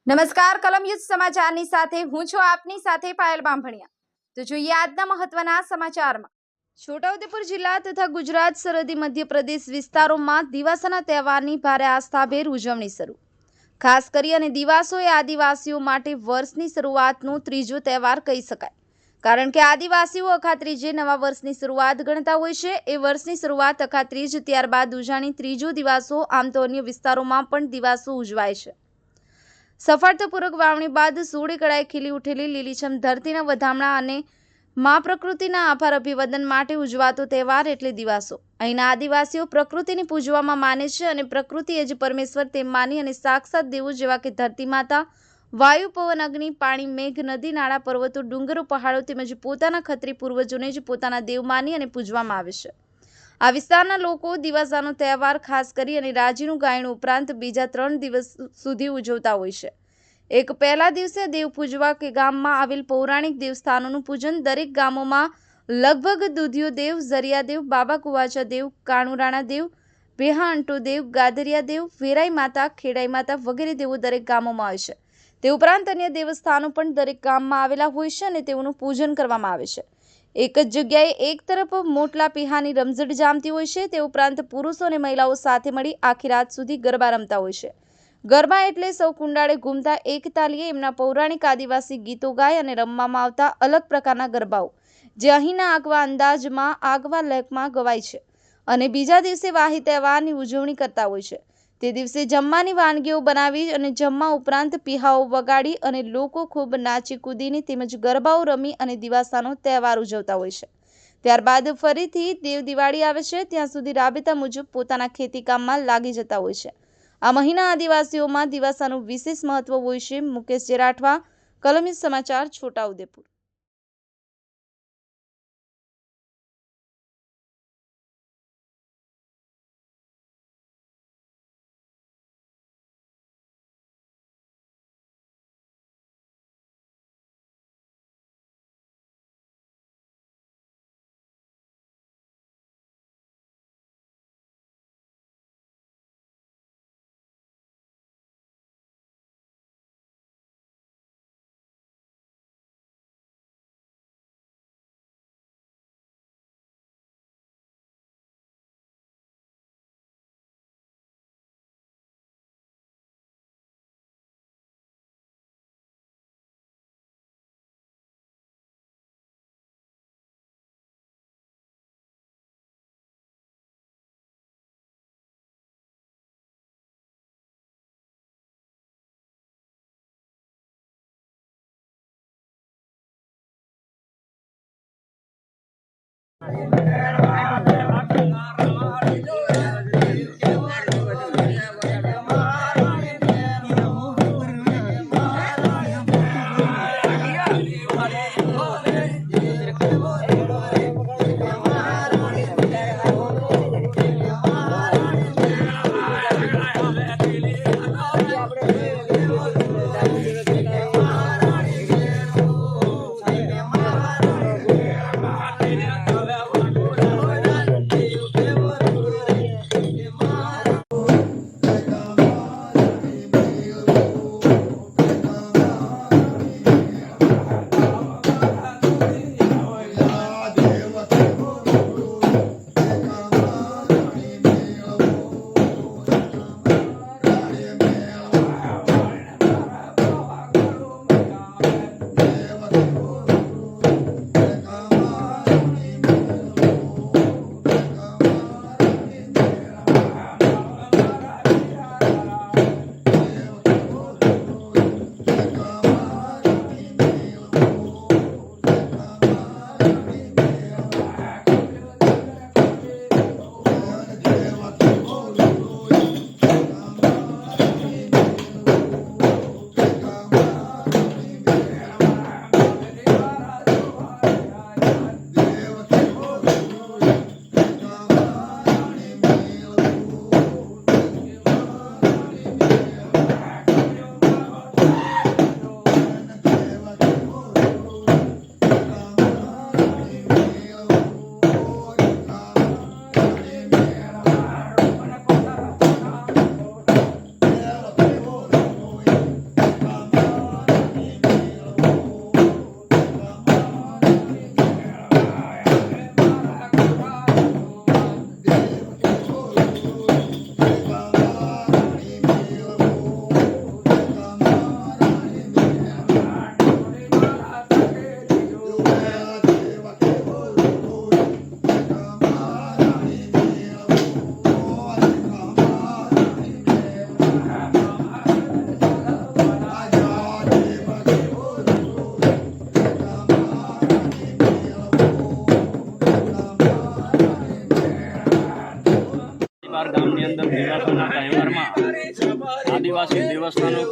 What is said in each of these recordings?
નમસ્કાર કલમ યુદ્ધ સમાચારની સાથે હું છું આપની સાથે પાયલ બામભણિયા। તો જોઈએ આજના મહત્વના સમાચારમાં। છોટાઉદેપુર જિલ્લા તથા ગુજરાત સરહદી મધ્યપ્રદેશ વિસ્તારોમાં દિવાસાના તહેવારની ભારે આસ્થાભેર ઉજવણી શરૂ। ખાસ કરી દિવાસો એ આદિવાસીઓ માટે વર્ષની શરૂઆતનો ત્રીજો તહેવાર કહી શકાય, કારણ કે આદિવાસીઓ અખાત્રીજે નવા વર્ષની શરૂઆત ગણતા હોય છે। એ વર્ષની શરૂઆત અખાત્રીજ, ત્યારબાદ ઉજાણી ત્રીજો દિવાસો, આમ તો અન્ય વિસ્તારોમાં પણ દિવાસો ઉજવાય છે। સફળતાપૂર્વક વાવણી બાદ સોળે કળાએ ખીલી ઉઠેલી લીલીછમ ધરતીના વધામણા અને મા પ્રકૃતિના આભાર અભિવાદન માટે ઉજવાતો તહેવાર એટલે દિવાસો। અહીંના આદિવાસીઓ પ્રકૃતિને પૂજવામાં માને છે અને પ્રકૃતિ એ જ પરમેશ્વર તેમ માની અને સાક્ષાત દેવો જેવા કે ધરતી માતા, વાયુ, પવન, અગ્નિ, પાણી, મેઘ, નદી, નાળા, પર્વતો, ડુંગરો, પહાડો તેમજ પોતાના ખત્રી પૂર્વજોને જ પોતાના દેવ માની અને પૂજવામાં આવે છે। આ વિસ્તારના લોકો દિવાસાનો તહેવાર ખાસ કરી રાજીનું ગાયણ ઉપરાંત બીજા 3 દિવસ સુધી ઉજવતા હોય છે। એક પહેલા દિવસે દેવ પૂજવા કે ગામમાં આવેલ પૌરાણિક દેવસ્થાનોનું પૂજન। દરેક ગામોમાં લગભગ દૂધિયો દેવ, ઝરિયા દેવ, બાબા કુવાચા દેવ, કાણુરાણા દેવ, ભેહા અંટો દેવ, ગાદરિયા દેવ, વેરાઈ માતા, ખેડાઈ માતા વગેરે દેવો દરેક ગામોમાં હોય છે। તે ઉપરાંત અન્ય દેવસ્થાનો પણ દરેક ગામમાં આવેલા હોય છે અને તેઓનું પૂજન કરવામાં આવે છે। એક જ જગ્યાએ એક તરફ મોટલા પીહાની રમઝટ જામતી હોય છે, તે ઉપરાંત પુરુષો અને મહિલાઓ સાથે મળી આખી રાત સુધી ગરબા રમતા હોય છે। ગરબા એટલે સૌ કુંડાળે ઘૂમતા એક તાલીએ એમના પૌરાણિક આદિવાસી ગીતો ગાય અને રમવામાં આવતા અલગ પ્રકારના ગરબાઓ, જે અહીંના આગવા અંદાજમાં, આગવા લહેકમાં ગવાય છે અને બીજા દિવસે વાહી તહેવારની ઉજવણી કરતા હોય છે। તે દિવસે જમવાની વાનગીઓ બનાવી અને જમવા ઉપરાંત પીહાઓ વગાડી અને લોકો ખૂબ નાચી કૂદીને તેમજ ગરબાઓ રમી અને દિવાસાનો તહેવાર ઉજવતા હોય છે। ત્યારબાદ ફરીથી દેવ દિવાળી આવે છે, ત્યાં સુધી રાબેતા મુજબ પોતાના ખેતીકામમાં લાગી જતા હોય છે। આ મહિના આદિવાસીઓમાં દિવાસાનું વિશેષ મહત્વ હોય છે। મુકેશ જેરાઠવા, કલમ યુદ્ધ સમાચાર, છોટાઉદેપુર।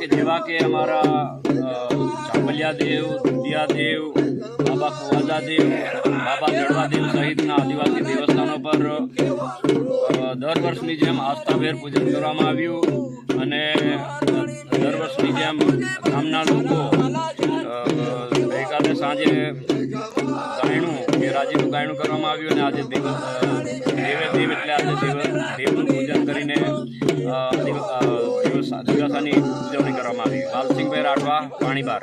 કે જેવા કે અમારા ચાંબલિયા દેવ, દુધિયા દેવ, બાબા કુવાજા દેવ, બાબા જડવા દેવ સહિતના આદિવાસી દેવસ્થાનો પર દર વર્ષની જેમ આસ્થાભેર પૂજન કરવામાં આવ્યું અને દર વર્ષની જેમ ગામના લોકો ગઈકાલે સાંજે ગાયણું કે રાજીનું ગાયણું કરવામાં આવ્યું અને આજે દેવ એટલે આજે દેવનું પૂજન કરીને દિવસાની ઉજવણી કરવામાં આવી. વાલસિંહભાઈ રાઠવા, પાણીબાર.